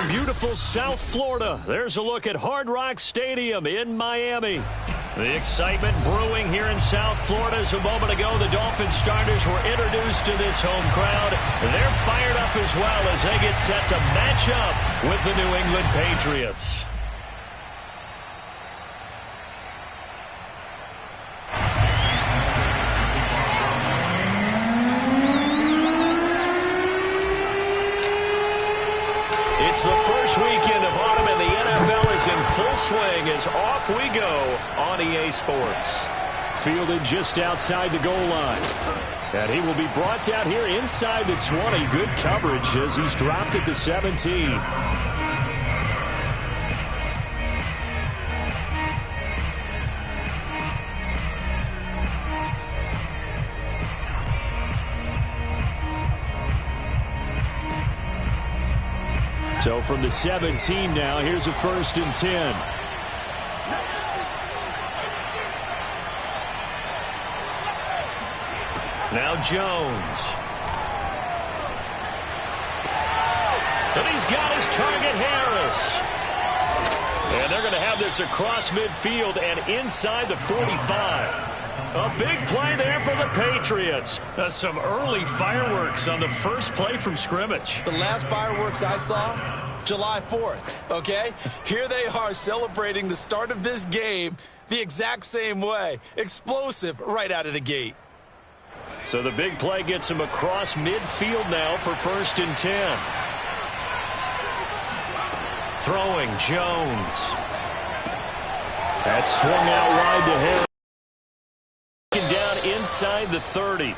from beautiful South Florida, there's a look at Hard Rock Stadium in Miami. The excitement brewing here in South Florida as a moment ago the Dolphins starters were introduced to this home crowd. They're fired up as well as they get set to match up with the New England Patriots. It's the first weekend of autumn, and the NFL is in full swing as off we go on EA Sports. Fielded just outside the goal line. And he will be brought down here inside the 20. Good coverage as he's dropped at the 17. So from the 17 now, here's a 1st and 10. Now Jones. And he's got his target, Harris. And they're going to have this across midfield and inside the 45. A big play there for the Patriots. Some early fireworks on the first play from scrimmage. The last fireworks I saw, July 4th, okay? Here they are celebrating the start of this game the exact same way. Explosive right out of the gate. So the big play gets him across midfield now for 1st and 10. Throwing Jones. That's swung out wide to Harris. Down inside the 30.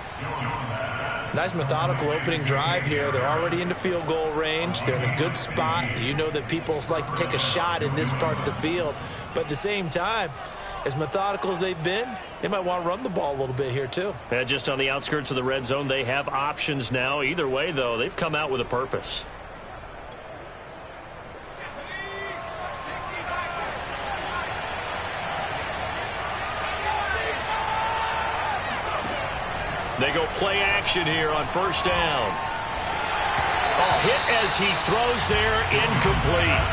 Nice methodical opening drive here. They're already into field goal range. They're in a good spot. You know that people like to take a shot in this part of the field. But at the same time, as methodical as they've been, they might want to run the ball a little bit here too. Yeah, just on the outskirts of the red zone, they have options now. Either way, though, they've come out with a purpose. They go play action here on 1st down. A hit as he throws there, incomplete.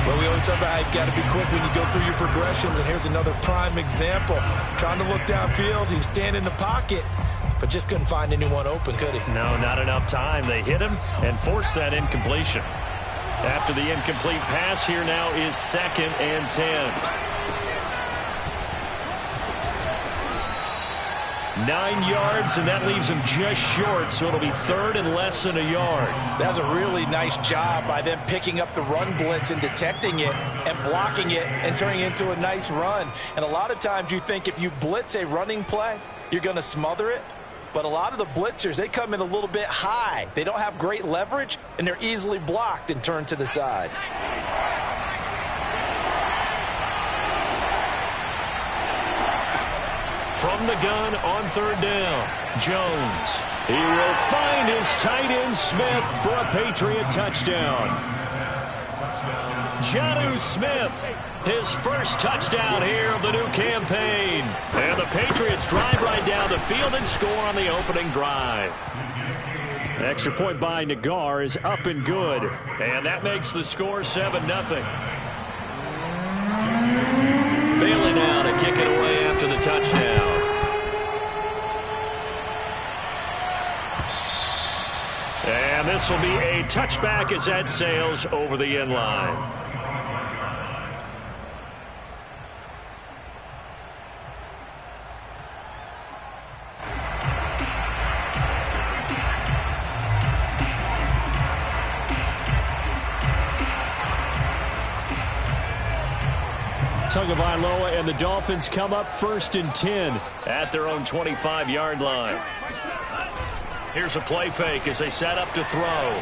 Well, we always talk about how you've got to be quick when you go through your progressions, and here's another prime example. Trying to look downfield, he was standing in the pocket, but just couldn't find anyone open, could he? No, not enough time. They hit him and forced that incompletion. After the incomplete pass, here now is 2nd and 10. 9 yards, and that leaves him just short, so it'll be 3rd and less than a yard. That's a really nice job by them picking up the run blitz and detecting it and blocking it and turning it into a nice run. And a lot of times you think if you blitz a running play, you're going to smother it. But a lot of the blitzers, they come in a little bit high. They don't have great leverage, and they're easily blocked and turned to the side. From the gun on 3rd down, Jones. He will find his tight end Smith for a Patriot touchdown. Jonnu Smith, his first touchdown here of the new campaign. And the Patriots drive right down the field and score on the opening drive. Extra point by Nagar is up and good. And that makes the score 7-0. Bailey now to kick it away after the touchdown. And this will be a touchback as that sails over the end line. Tagovailoa and the Dolphins come up 1st and 10 at their own 25-yard line. Here's a play fake as they set up to throw.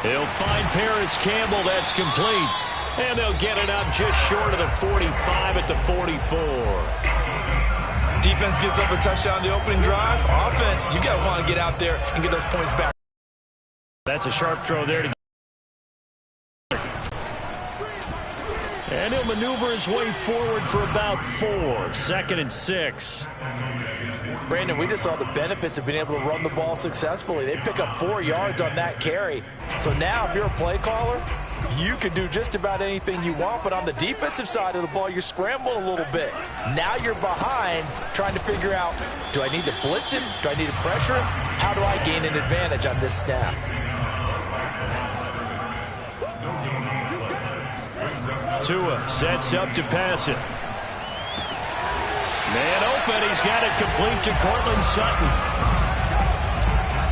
He'll find Paris Campbell. That's complete. And they'll get it up just short of the 45 at the 44. Defense gives up a touchdown on the opening drive. Offense, you got to want to get out there and get those points back. That's a sharp throw there to And he'll maneuver his way forward for about 4. 2nd and 6. Brandon, we just saw the benefits of being able to run the ball successfully. They pick up 4 yards on that carry. So now if you're a play caller, you can do just about anything you want. But on the defensive side of the ball, you're scrambling a little bit. Now you're behind trying to figure out, do I need to blitz him? Do I need to pressure him? How do I gain an advantage on this snap? Tua sets up to pass it. Man open, he's got it complete to Cortland Sutton.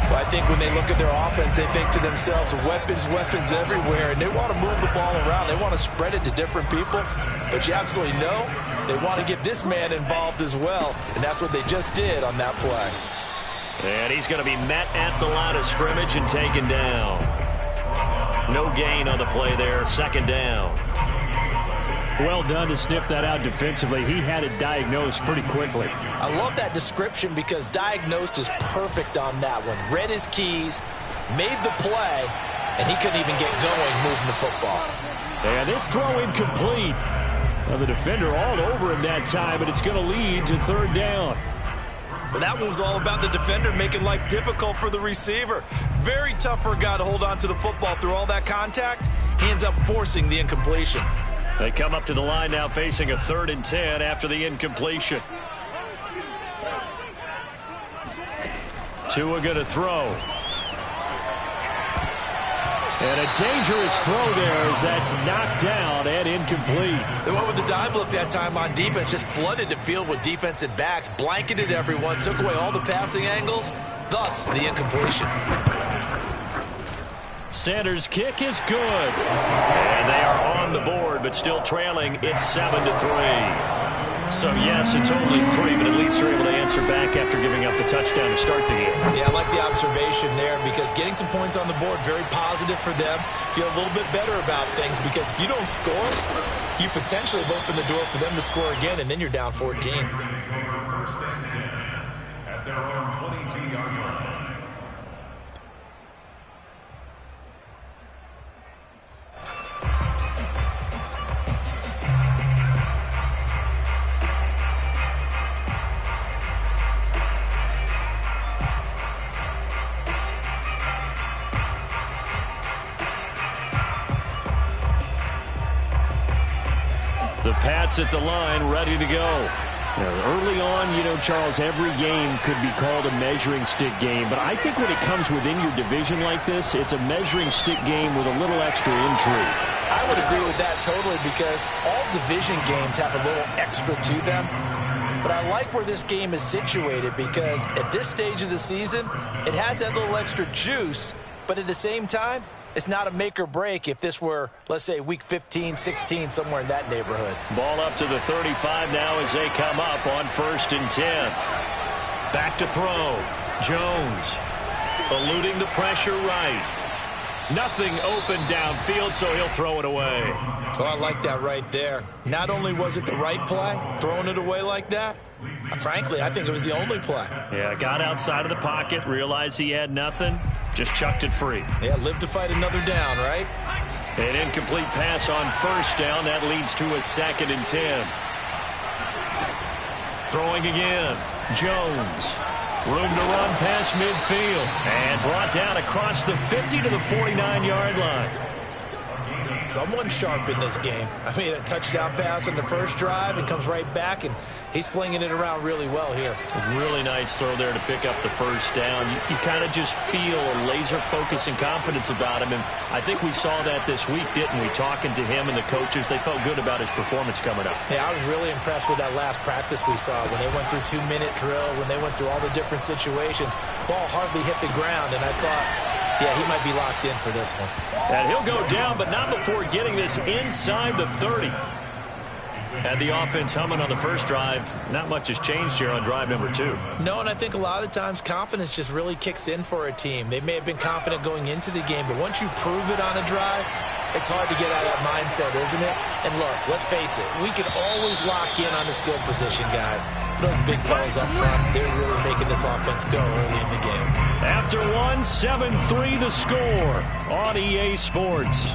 Well, I think when they look at their offense, they think to themselves, weapons, weapons everywhere, and they want to move the ball around. They want to spread it to different people, but you absolutely know they want to get this man involved as well, and that's what they just did on that play. And he's going to be met at the line of scrimmage and taken down. No gain on the play there, 2nd down. Well done to sniff that out defensively. He had it diagnosed pretty quickly. I love that description because diagnosed is perfect on that one. Read his keys, made the play, and he couldn't even get going moving the football. And this throw incomplete. Well, the defender all over him that time, and it's going to lead to 3rd down. Well, that one was all about the defender making life difficult for the receiver. Very tough for a guy to hold on to the football through all that contact. He ends up forcing the incompletion. They come up to the line now facing a 3rd and 10 after the incompletion. Tua going to throw. And a dangerous throw there as that's knocked down and incomplete. They went with the dive look that time on defense, just flooded the field with defensive backs, blanketed everyone, took away all the passing angles, thus the incompletion. Sanders' kick is good. And they are on the board, but still trailing. It's 7-3. So, yes, it's only 3, but at least they're able to answer back after giving up the touchdown to start the game. Yeah, I like the observation there because getting some points on the board, very positive for them. Feel a little bit better about things because if you don't score, you potentially have opened the door for them to score again, and then you're down 14. First and 10 at their own 22-yard line. The Pats at the line, ready to go. Now, early on, you know, Charles, every game could be called a measuring stick game. But I think when it comes within your division like this, it's a measuring stick game with a little extra intrigue. I would agree with that totally because all division games have a little extra to them. But I like where this game is situated because at this stage of the season, it has that little extra juice. But at the same time, it's not a make or break if this were, let's say, week 15, 16, somewhere in that neighborhood. Ball up to the 35 now as they come up on 1st and 10. Back to throw. Jones eluding the pressure right. Nothing open downfield, so he'll throw it away. Well, I like that right there. Not only was it the right play, throwing it away like that, frankly, I think it was the only play. Yeah, got outside of the pocket, realized he had nothing, just chucked it free. Yeah, live to fight another down, right? An incomplete pass on 1st down. That leads to a 2nd and 10. Throwing again. Jones. Room to run past midfield. And brought down across the 50 to the 49-yard line. Someone sharp in this game. I mean, a touchdown pass on the first drive and comes right back, and he's flinging it around really well here. Really nice throw there to pick up the 1st down. You kind of just feel a laser focus and confidence about him, and I think we saw that this week, didn't we? Talking to him and the coaches, they felt good about his performance coming up. Yeah, I was really impressed with that last practice we saw when they went through 2-minute drill, when they went through all the different situations. Ball hardly hit the ground, and I thought, yeah, he might be locked in for this one. And he'll go down, but not before getting this inside the 30. Had the offense humming on the first drive. Not much has changed here on drive number 2. No, and I think a lot of times confidence just really kicks in for a team. They may have been confident going into the game, but once you prove it on a drive, it's hard to get out of that mindset, isn't it? And look, let's face it, we can always lock in on the skill position, guys. But those big fellas up front, they're really making this offense go early in the game. After 7-3 the score on EA Sports.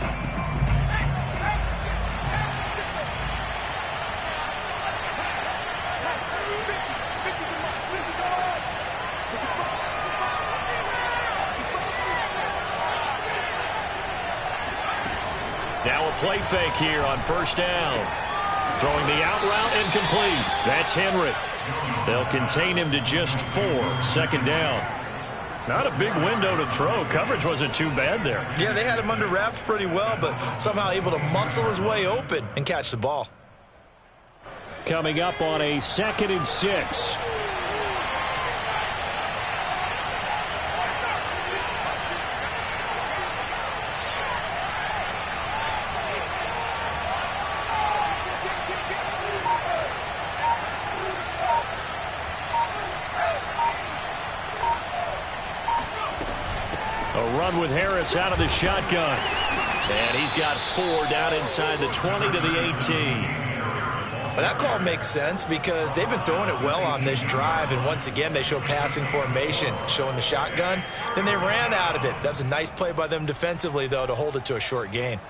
Now a play fake here on first down. Throwing the out route incomplete. That's Henry. They'll contain him to just 4. Second down. Not a big window to throw. Coverage wasn't too bad there. Yeah, they had him under wraps pretty well, but somehow able to muscle his way open and catch the ball. Coming up on a 2nd and 6. A run with Harris out of the shotgun. And he's got 4 down inside the 20 to the 18. But that call makes sense because they've been throwing it well on this drive, and once again they show passing formation, showing the shotgun. Then they ran out of it. That's a nice play by them defensively, though, to hold it to a short gain.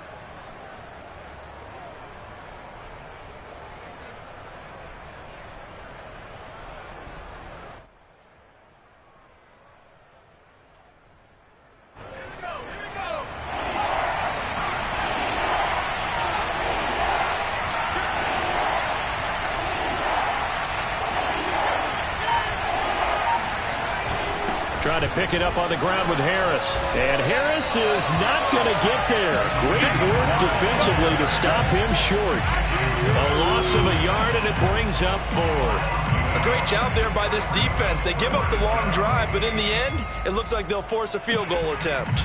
Trying to pick it up on the ground with Harris. And Harris is not going to get there. Great work defensively to stop him short. A loss of a yard, and it brings up 4th. A great job there by this defense. They give up the long drive, but in the end, it looks like they'll force a field goal attempt.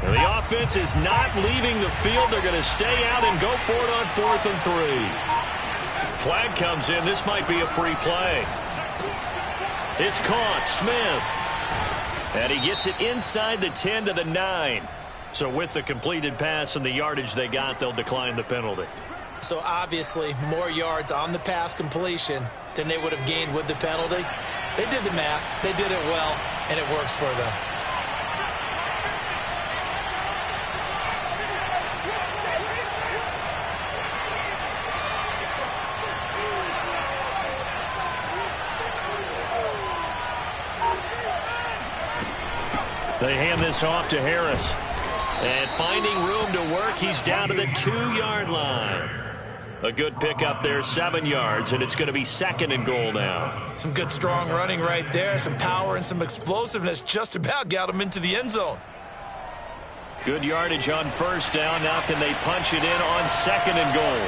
The offense is not leaving the field. They're going to stay out and go for it on 4th and 3. Flag comes in. This might be a free play. It's caught. Smith. And he gets it inside the 10 to the 9. So with the completed pass and the yardage they got, they'll decline the penalty. So obviously more yards on the pass completion than they would have gained with the penalty. They did the math. They did it well, and it works for them. They hand this off to Harris. And finding room to work, he's down to the 2-yard line. A good pickup there, 7 yards, and it's going to be 2nd and goal now. Some good strong running right there, some power and some explosiveness just about got him into the end zone. Good yardage on first down. Now can they punch it in on 2nd and goal?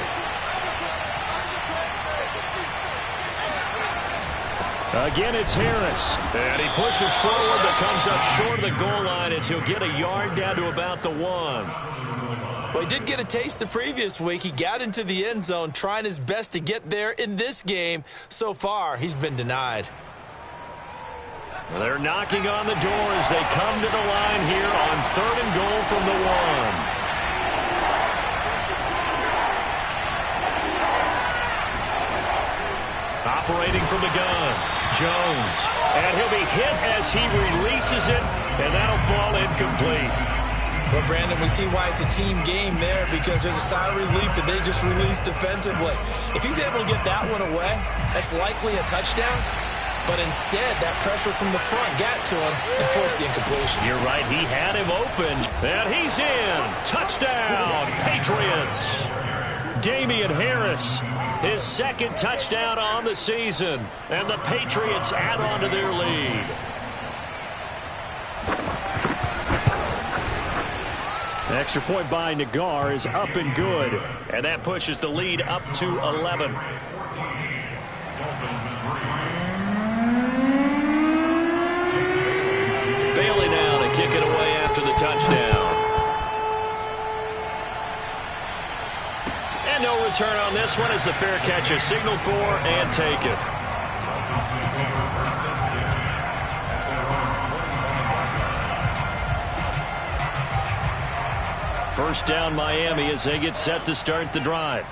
Again, it's Harris. And he pushes forward but comes up short of the goal line as he'll get a yard down to about the 1. Well, he did get a taste the previous week. He got into the end zone trying his best to get there in this game. So far, he's been denied. Well, they're knocking on the door as they come to the line here on 3rd and goal from the 1. Operating from the gun, Jones. And he'll be hit as he releases it, and that'll fall incomplete. Well, Brandon, we see why it's a team game there because there's a sigh of relief that they just released defensively. If he's able to get that one away, that's likely a touchdown. But instead, that pressure from the front got to him and forced the incompletion. You're right. He had him open, and he's in. Touchdown, Patriots. Damian Harris, his 2nd touchdown on the season, and the Patriots add on to their lead. Extra point by Nagar is up and good, and that pushes the lead up to 11. Bailey now to kick it away after the touchdown. And no return on this one as the fair catch is signaled for and taken. First down Miami as they get set to start the drive.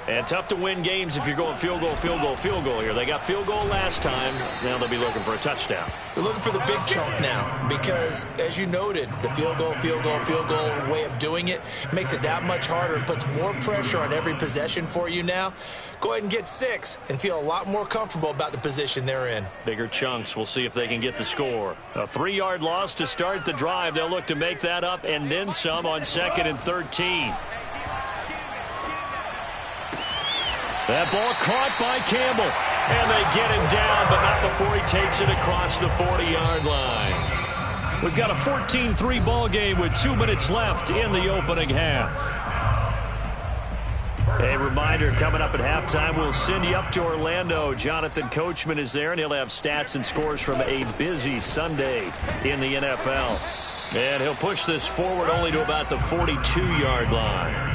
And tough to win games if you're going field goal, field goal, field goal here. They got field goal last time. Now they'll be looking for a touchdown. They're looking for the big chunk now because, as you noted, the field goal, field goal, field goal way of doing it makes it that much harder and puts more pressure on every possession for you now. Go ahead and get 6 and feel a lot more comfortable about the position they're in. Bigger chunks. We'll see if they can get the score. A 3-yard loss to start the drive. They'll look to make that up and then some on 2nd and 13. That ball caught by Campbell. And they get him down, but not before he takes it across the 40-yard line. We've got a 14-3 ball game with 2 minutes left in the opening half. A reminder, coming up at halftime, we'll send you up to Orlando. Jonathan Coachman is there, and he'll have stats and scores from a busy Sunday in the NFL. And he'll push this forward only to about the 42-yard line.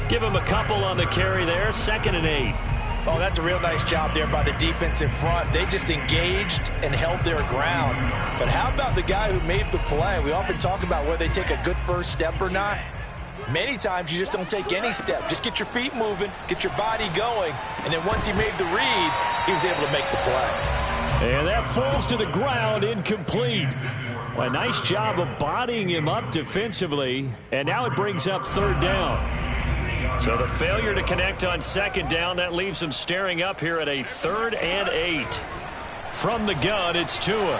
Give him a couple on the carry there, 2nd and 8. Oh, that's a real nice job there by the defense in front. They just engaged and held their ground. But how about the guy who made the play? We often talk about whether they take a good first step or not. Many times you just don't take any step. Just get your feet moving, get your body going, and then once he made the read, he was able to make the play. And that falls to the ground, incomplete. A nice job of bodying him up defensively, and now it brings up 3rd down. So the failure to connect on 2nd down, that leaves them staring up here at a 3rd and 8. From the gun, it's Tua.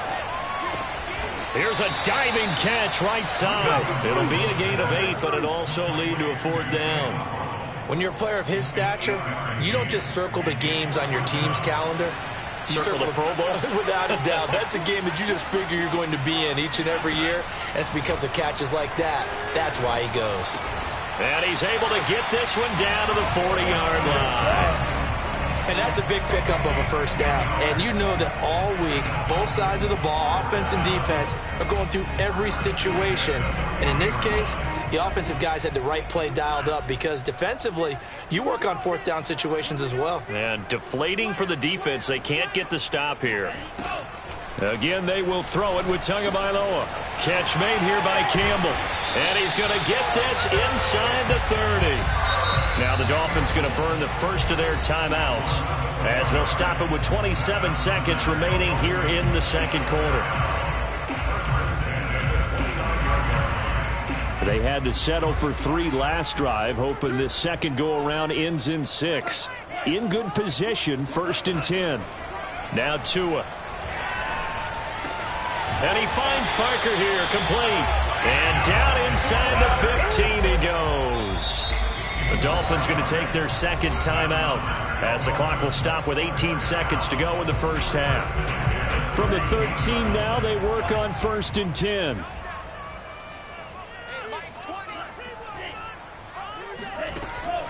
Here's a diving catch right side. It'll be a gain of 8, but it'll also lead to a 4th down. When you're a player of his stature, you don't just circle the games on your team's calendar. You circle the Pro Bowl? Without a doubt. That's a game that you just figure you're going to be in each and every year. And it's because of catches like that. That's why he goes. And he's able to get this one down to the 40-yard line. And that's a big pickup of a first down. And you know that all week, both sides of the ball, offense and defense, are going through every situation. And in this case, the offensive guys had the right play dialed up because defensively, you work on 4th down situations as well. And deflating for the defense. They can't get the stop here. Again, they will throw it with Tagovailoa. Catch made here by Campbell. And he's going to get this inside the 30. Now the Dolphins going to burn the first of their timeouts as they'll stop it with 27 seconds remaining here in the 2nd quarter. They had to settle for 3 last drive, hoping this second go-around ends in 6. In good position, 1st and 10. Now Tua. And he finds Parker here, complete. And down inside the 15 he goes. The Dolphins going to take their 2nd timeout as the clock will stop with 18 seconds to go in the first half. From the 13 now, they work on 1st and 10.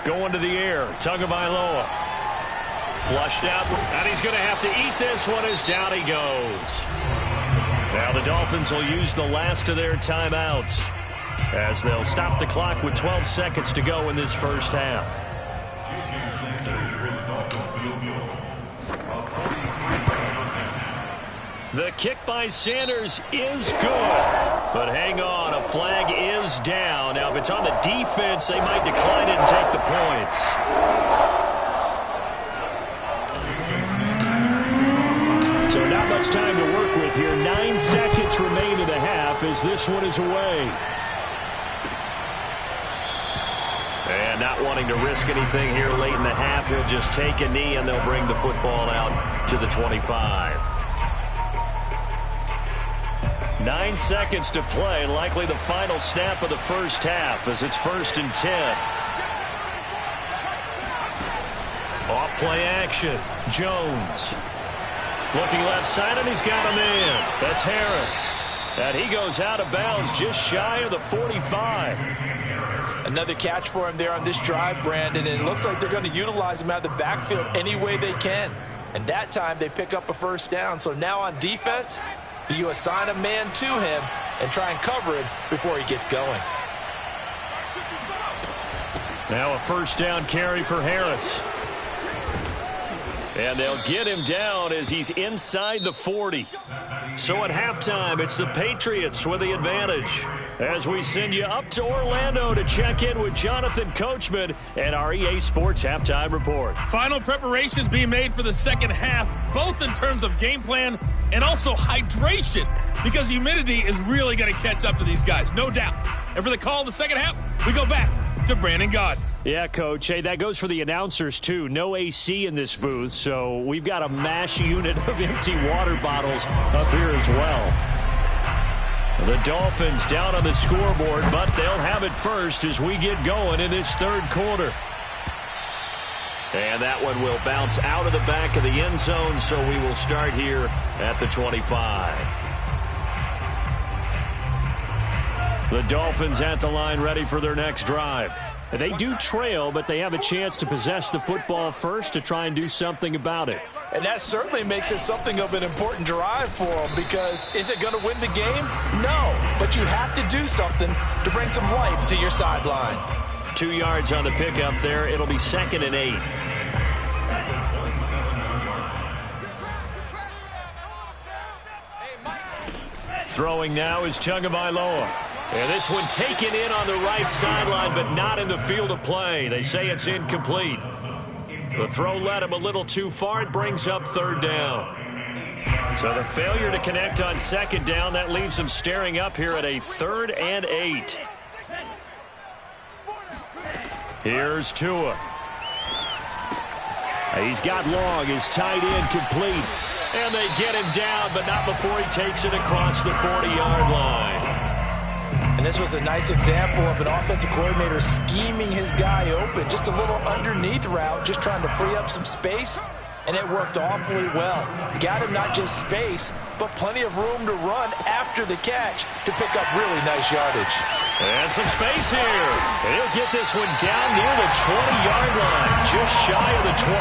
Going to the air, Tagovailoa. Flushed out, and he's going to have to eat this one as down he goes. Now the Dolphins will use the last of their timeouts as they'll stop the clock with 12 seconds to go in this first half. The kick by Sanders is good. But hang on, a flag is down. Now if it's on the defense, they might decline it and take the points. So not much time to work with here. 9 seconds remain in the half as this one is away. And not wanting to risk anything here late in the half, he'll just take a knee and they'll bring the football out to the 25. 9 seconds to play, likely the final snap of the first half as it's 1st and 10. Off play action. Jones. Looking left side, and he's got a man. That's Harris. And he goes out of bounds just shy of the 45. Another catch for him there on this drive, Brandon, and it looks like they're going to utilize him out of the backfield any way they can. And that time they pick up a first down. So now on defense, you assign a man to him and try and cover him before he gets going. Now a first down carry for Harris. And they'll get him down as he's inside the 40. So at halftime, it's the Patriots with the advantage. as we send you up to Orlando to check in with Jonathan Coachman at our EA Sports Halftime Report. Final preparations being made for the second half, both in terms of game plan and also hydration, because humidity is really going to catch up to these guys, no doubt. And for the call in the second half, we go back to Brandon Gaudin. Yeah, Coach. Hey, that goes for the announcers, too. No AC in this booth, so we've got a mash unit of empty water bottles up here as well. The Dolphins down on the scoreboard, but they'll have it first as we get going in this third quarter. And that one will bounce out of the back of the end zone, so we will start here at the 25. The Dolphins at the line ready for their next drive. They do trail, but they have a chance to possess the football first to try and do something about it. And that certainly makes it something of an important drive for them, because is it going to win the game? No, but you have to do something to bring some life to your sideline. 2 yards on the pickup there. It'll be 2nd and 8. Throwing now is Tagovailoa. And this one taken in on the right sideline, but not in the field of play. They say it's incomplete. The throw led him a little too far. It brings up 3rd down. So the failure to connect on 2nd down, that leaves him staring up here at a 3rd and 8. Here's Tua. He's got long. His tight end complete. And they get him down, but not before he takes it across the 40-yard line. And this was a nice example of an offensive coordinator scheming his guy open. Just a little underneath route, just trying to free up some space. And it worked awfully well. Got him not just space, but plenty of room to run after the catch to pick up really nice yardage. And some space here. And he'll get this one down near the 20-yard line, just shy of the 20.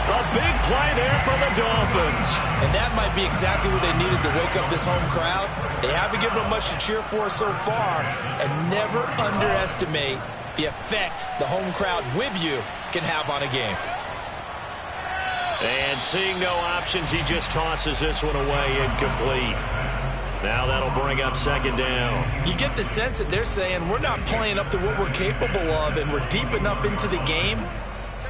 A big play there for the Dolphins. And that might be exactly what they needed to wake up this home crowd. They haven't given them much to cheer for so far, and never underestimate the effect the home crowd with you can have on a game. And seeing no options, he just tosses this one away, incomplete. Now that'll bring up 2nd down. You get the sense that they're saying we're not playing up to what we're capable of, and we're deep enough into the game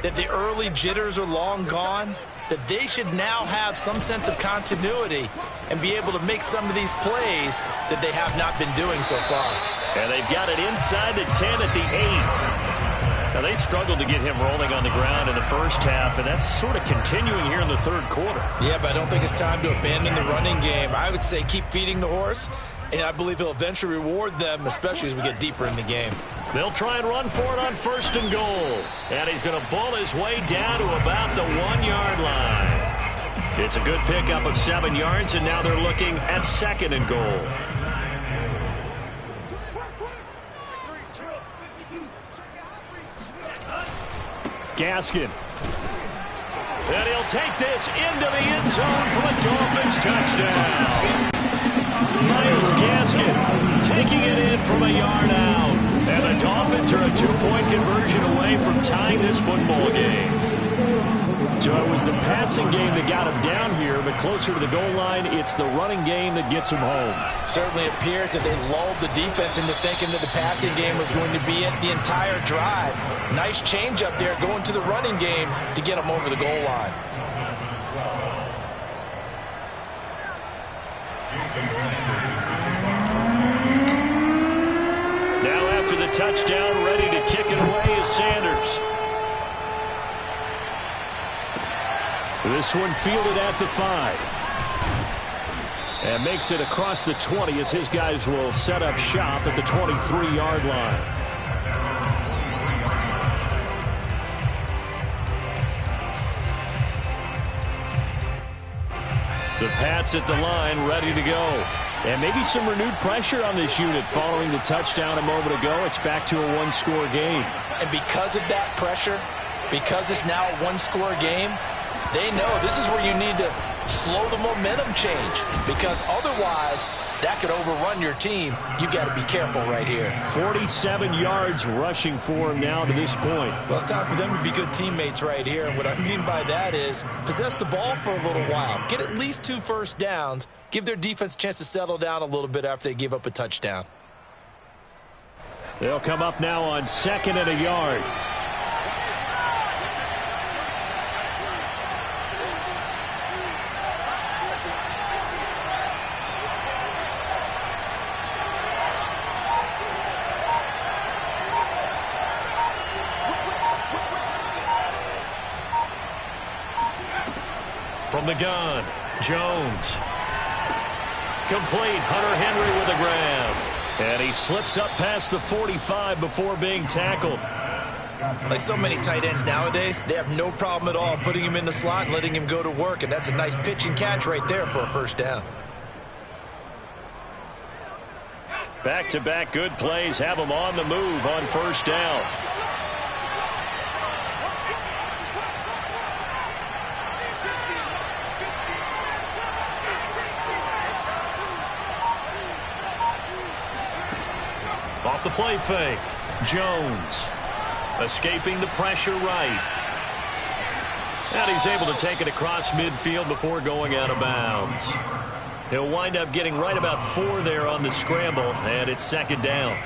that the early jitters are long gone, that they should now have some sense of continuity and be able to make some of these plays that they have not been doing so far. And they've got it inside the 10 at the 8. Now, they struggled to get him rolling on the ground in the first half, and that's sort of continuing here in the third quarter. Yeah, but I don't think it's time to abandon the running game. I would say keep feeding the horse, and I believe he'll eventually reward them, especially as we get deeper in the game. They'll try and run for it on 1st and goal. And he's going to bull his way down to about the 1-yard line. It's a good pickup of 7 yards, and now they're looking at 2nd and goal. Gaskin. And he'll take this into the end zone for a Dolphins touchdown. Myles Gaskin taking it in from a yard out. And the Dolphins are a 2-point conversion away from tying this football game. So it was the passing game that got him down here, but closer to the goal line, it's the running game that gets him home. Certainly appears that they lulled the defense into thinking that the passing game was going to be it the entire drive. Nice change up there going to the running game to get them over the goal line. Now after the touchdown, ready to kick it away is Sanders. This one fielded at the 5. And makes it across the 20 as his guys will set up shop at the 23-yard line. The Pats at the line, ready to go. And maybe some renewed pressure on this unit following the touchdown a moment ago. It's back to a one-score game. And because of that pressure, because it's now a one-score game, they know this is where you need to slow the momentum change, because otherwise that could overrun your team. You've got to be careful right here. 47 yards rushing for him now to this point. Well, it's time for them to be good teammates right here. And what I mean by that is possess the ball for a little while. Get at least 2 first downs. Give their defense a chance to settle down a little bit after they give up a touchdown. They'll come up now on 2nd and a yard. From the gun, Jones. Complete. Hunter Henry with a grab. And he slips up past the 45 before being tackled. Like so many tight ends nowadays, they have no problem at all putting him in the slot and letting him go to work. And that's a nice pitch and catch right there for a first down. Back-to-back good plays have him on the move on first down. Off the play fake. Jones escaping the pressure right. And he's able to take it across midfield before going out of bounds. He'll wind up getting right about 4 there on the scramble, and it's 2nd down.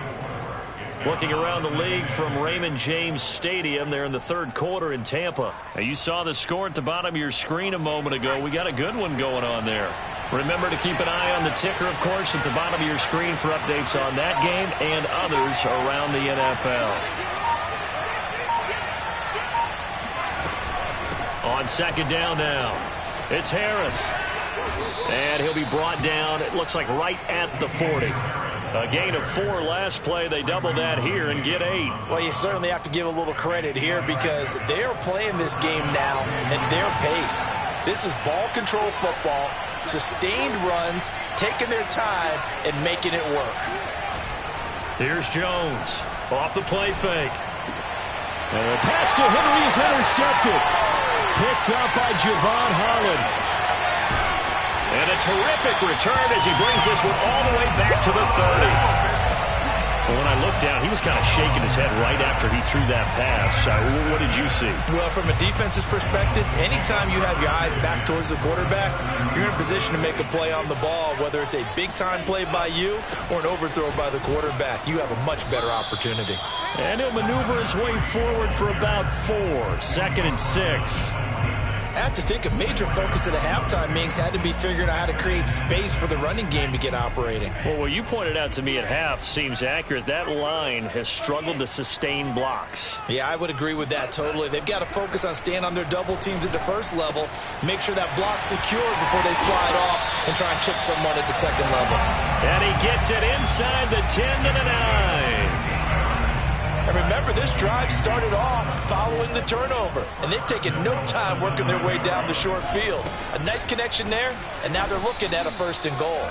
Looking around the league from Raymond James Stadium there in the 3rd quarter in Tampa. Now, you saw the score at the bottom of your screen a moment ago. We got a good one going on there. Remember to keep an eye on the ticker, of course, at the bottom of your screen for updates on that game and others around the NFL. On 2nd down now, it's Harris. And he'll be brought down, it looks like right at the 40. A gain of 4 last play. They double that here and get 8. Well, you certainly have to give a little credit here because they are playing this game now at their pace. This is ball control football, sustained runs, taking their time, and making it work. Here's Jones off the play fake. And the pass to Henry is intercepted. Picked up by Javon Holland. And a terrific return as he brings this one all the way back to the 30. Well, when I looked down, he was kind of shaking his head right after he threw that pass. What did you see? Well, from a defense's perspective, anytime you have your eyes back towards the quarterback, you're in a position to make a play on the ball, whether it's a big-time play by you or an overthrow by the quarterback. You have a much better opportunity. And he'll maneuver his way forward for about 4. 2nd and 6. I have to think a major focus of the halftime meetings had to be figuring out how to create space for the running game to get operating. Well, what you pointed out to me at half seems accurate. That line has struggled to sustain blocks. Yeah, I would agree with that totally. They've got to focus on staying on their double teams at the first level, make sure that block's secure before they slide off and try and chip someone at the 2nd level. And he gets it inside the 10 to the 9. And remember, this drive started off following the turnover, and they've taken no time working their way down the short field. A nice connection there, and now they're looking at a 1st and goal.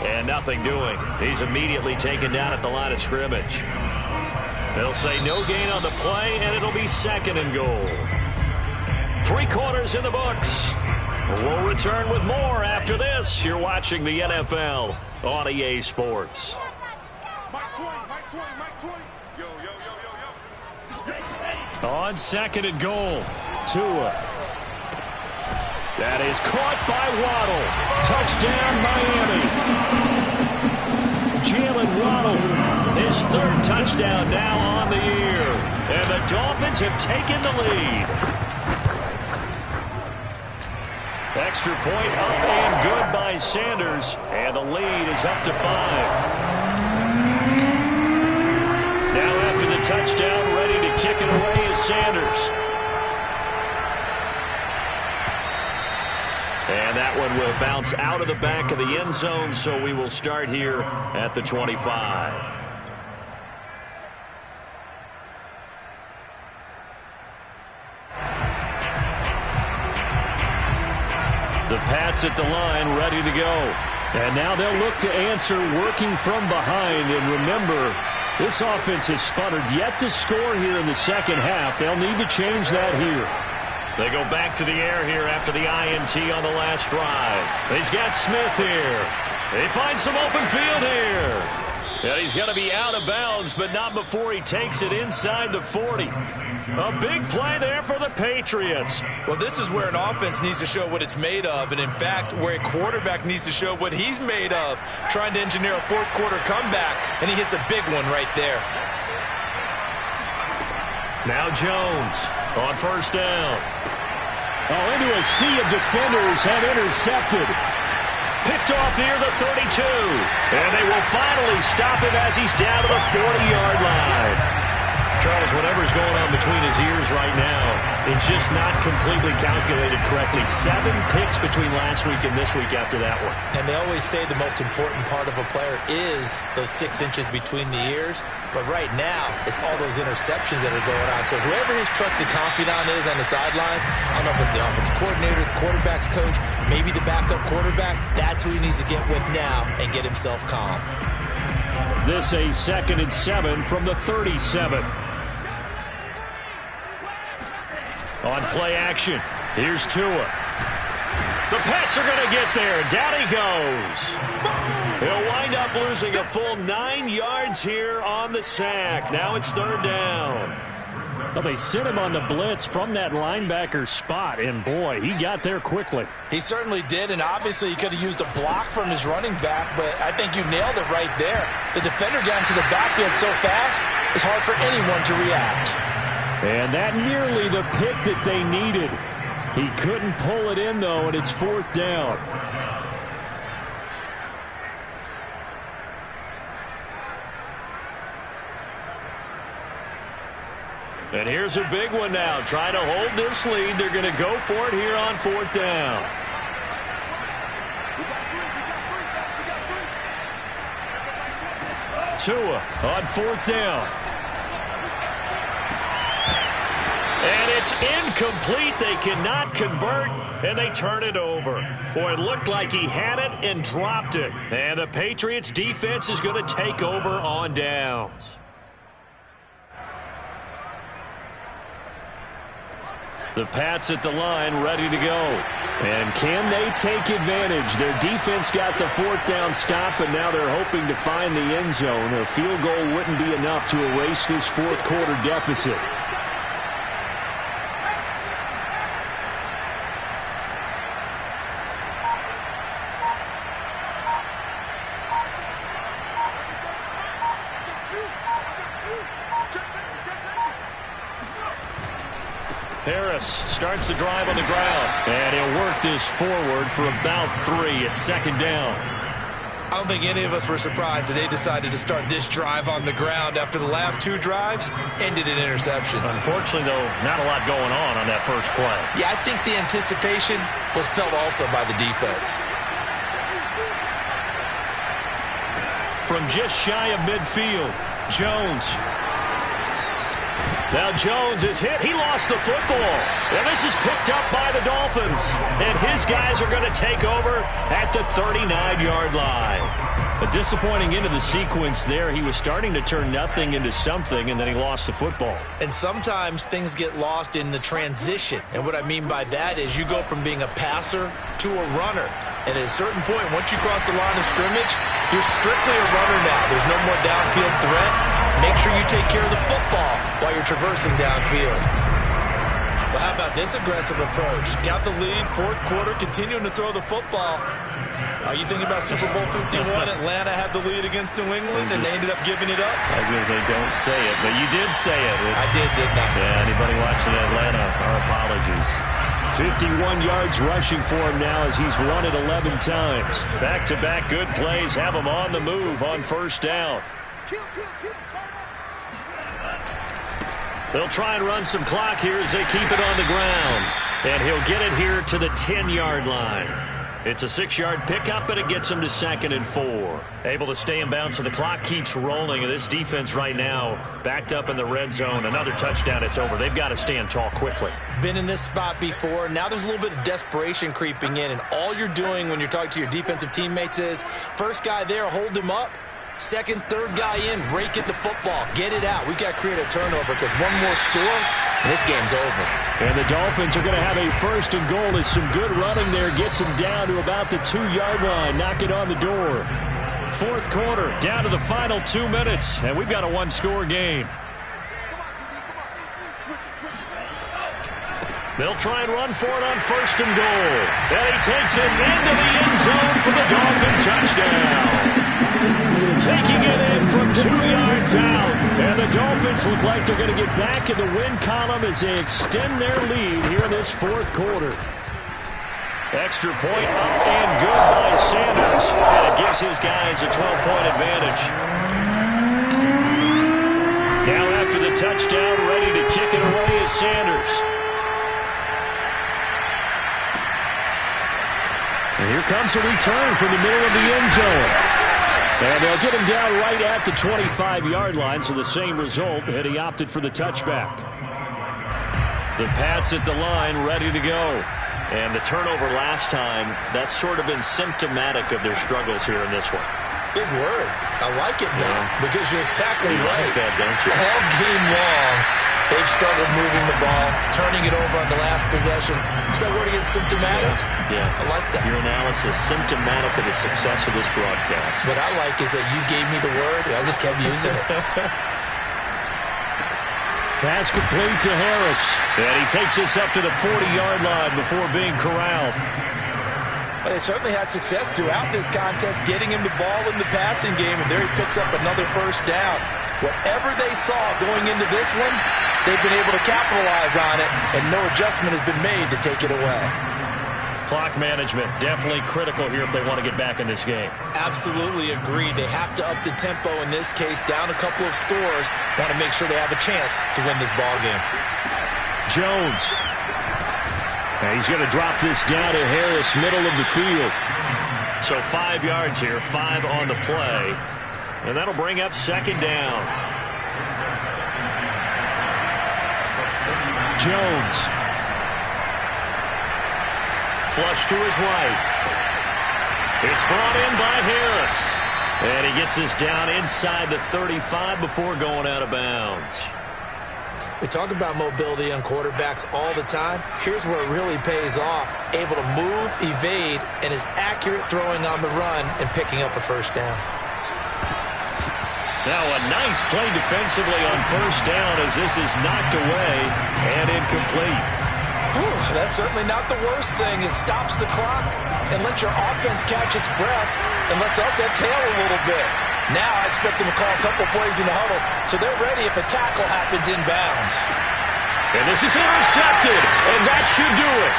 And nothing doing. He's immediately taken down at the line of scrimmage. They'll say no gain on the play, and it'll be 2nd and goal. 3 quarters in the books. We'll return with more after this. You're watching the NFL on EA Sports. On 2nd and goal, Tua. That is caught by Waddle. Touchdown, Miami. Jalen Waddle, his 3rd touchdown now on the year. And the Dolphins have taken the lead. Extra point up and good by Sanders. And the lead is up to 5. Now after the touchdown, ready to kick it away is Sanders. And that one will bounce out of the back of the end zone, so we will start here at the 25. The Pats at the line, ready to go. And now they'll look to answer working from behind. And remember, this offense has sputtered yet to score here in the 2nd half. They'll need to change that here. They go back to the air here after the INT on the last drive. He's got Smith here. They find some open field here. And he's going to be out of bounds, but not before he takes it inside the 40. A big play there for the Patriots. Well, this is where an offense needs to show what it's made of, and in fact, where a quarterback needs to show what he's made of, trying to engineer a 4th quarter comeback, and he hits a big one right there. Now Jones on first down. Oh, into a sea of defenders and intercepted. Picked off near the 32. And they will finally stop him as he's down to the 40-yard line. Charles, whatever's going on between his ears right now, it's just not completely calculated correctly. 7 picks between last week and this week after that one. And they always say the most important part of a player is those 6 inches between the ears. But right now, it's all those interceptions that are going on. So whoever his trusted confidant is on the sidelines, I don't know if it's the offensive coordinator, the quarterback's coach, maybe the backup quarterback, that's who he needs to get with now and get himself calm. This a 2nd and 7 from the 37. On play action, here's Tua. The Pats are going to get there. Down he goes. He'll wind up losing a full 9 yards here on the sack. Now it's 3rd down. Well, they sent him on the blitz from that linebacker spot, and boy, he got there quickly. He certainly did, and obviously he could have used a block from his running back, but I think you nailed it right there. The defender got into the backfield so fast, it's hard for anyone to react. And that nearly the pick that they needed. He couldn't pull it in, though, and it's 4th down. And here's a big one now. Trying to hold this lead. They're going to go for it here on 4th down. Tua on 4th down. And it's incomplete. They cannot convert, and they turn it over. Boy, it looked like he had it and dropped it. And the Patriots defense is going to take over on downs. The Pats at the line, ready to go. And can they take advantage? Their defense got the 4th down stop, and now they're hoping to find the end zone. A field goal wouldn't be enough to erase this 4th quarter deficit. Harris starts the drive on the ground, and he'll work this forward for about 3 at 2nd down. I don't think any of us were surprised that they decided to start this drive on the ground after the last 2 drives ended in interceptions. Unfortunately, though, not a lot going on that first play. Yeah, I think the anticipation was felt also by the defense. From just shy of midfield, Jones. Now Jones is hit. He lost the football. And this is picked up by the Dolphins. And his guys are going to take over at the 39-yard line. A disappointing end of the sequence there. He was starting to turn nothing into something, and then he lost the football. And sometimes things get lost in the transition. And what I mean by that is you go from being a passer to a runner. And at a certain point, once you cross the line of scrimmage, you're strictly a runner now. There's no more downfield threat. Make sure you take care of the football while you're traversing downfield. Well, how about this aggressive approach? Got the lead, 4th quarter, continuing to throw the football. Are you thinking about Super Bowl 51? Atlanta had the lead against New England, and they ended up giving it up? I was going to say, don't say it, but you did say it. I didn't I? Yeah, anybody watching Atlanta, our apologies. 51 yards rushing for him now as he's run it 11 times. Back-to-back good plays have him on the move on 1st down. They'll try and run some clock here as they keep it on the ground. And he'll get it here to the 10-yard line. It's a 6-yard pickup, but it gets him to 2nd and 4. Able to stay in bounds, so the clock keeps rolling. And this defense right now backed up in the red zone. Another touchdown, it's over. They've got to stand tall quickly. Been in this spot before. Now there's a little bit of desperation creeping in. And all you're doing when you're talking to your defensive teammates is, first guy there, hold him up. Second, third guy in, rake at the football. Get it out. We've got to create a turnover because one more score, and this game's over. And the Dolphins are going to have a 1st and goal as some good running there gets them down to about the 2-yard line. Knock it on the door. 4th quarter, down to the final 2 minutes, and we've got a 1-score game. They'll try and run for it on 1st and goal. And he takes it into the end zone for the Dolphin touchdown. taking it in from 2 yards out. And the Dolphins look like they're going to get back in the win column as they extend their lead here in this fourth quarter. Extra point up and good by Sanders. And it gives his guys a 12-point advantage. Now after the touchdown, ready to kick it away is Sanders. And here comes a return from the middle of the end zone. And they'll get him down right at the 25-yard line, so the same result, and he opted for the touchback. The Pats at the line, ready to go. And the turnover last time, that's sort of been symptomatic of their struggles here in this one. Big word. I like it, though, because you're exactly you right. Like that, don't you? All game long, they've struggled moving the ball, turning it over on the last possession. Is that word again, symptomatic? Yeah. I like that. Your analysis, symptomatic of the success of this broadcast. What I like is that you gave me the word, and I just kept using it. Pass complete to Harris. And he takes this up to the 40-yard line before being corralled. Well, they certainly had success throughout this contest, getting him the ball in the passing game, and there he picks up another first down. Whatever they saw going into this one, they've been able to capitalize on it, and no adjustment has been made to take it away. Clock management, definitely critical here if they want to get back in this game. Absolutely agreed. They have to up the tempo in this case, down a couple of scores. Want to make sure they have a chance to win this ball game. Jones. And he's going to drop this down to Harris, middle of the field. So 5 yards here, 5 on the play. And that'll bring up second down. Jones. Flush to his right. It's brought in by Harris. And he gets this down inside the 35 before going out of bounds. We talk about mobility on quarterbacks all the time. Here's where it really pays off. Able to move, evade, and is accurate throwing on the run and picking up a first down. Now a nice play defensively on first down as this is knocked away and incomplete. Whew, that's certainly not the worst thing. It stops the clock and lets your offense catch its breath and lets us exhale a little bit. Now I expect them to call a couple plays in the huddle, so they're ready if a tackle happens inbounds. And this is intercepted, and that should do it.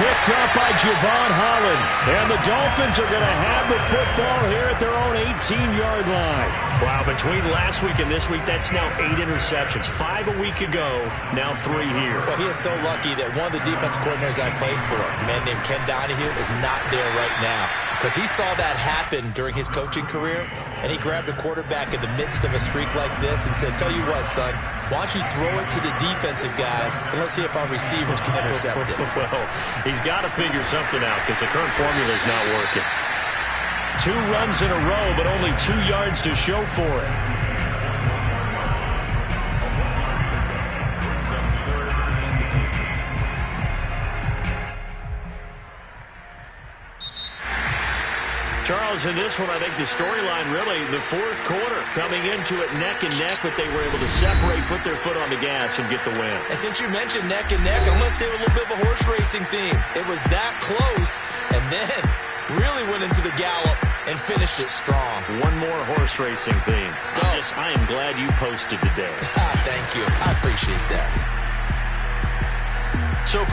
Picked up by Javon Holland. And the Dolphins are going to have the football here at their own 18-yard line. Wow, between last week and this week, that's now 8 interceptions. 5 a week ago, now 3 here. Well, he is so lucky that one of the defense coordinators I played for, a man named Ken Donahue, is not there right now. Because he saw that happen during his coaching career, and he grabbed a quarterback in the midst of a streak like this and said, tell you what, son, why don't you throw it to the defensive guys, and let's see if our receivers can intercept it. Well, he's got to figure something out because the current formula is not working. 2 runs in a row, but only 2 yards to show for it. Charles, in this one, I think the storyline really, the fourth quarter, coming into it neck and neck, but they were able to separate, put their foot on the gas, and get the win. And since you mentioned neck and neck, I'm going to stay with a little bit of a horse racing theme. It was that close, and then really went into the gallop and finished it strong. One more horse racing theme. Go. I am glad you posted today. Thank you. I appreciate that.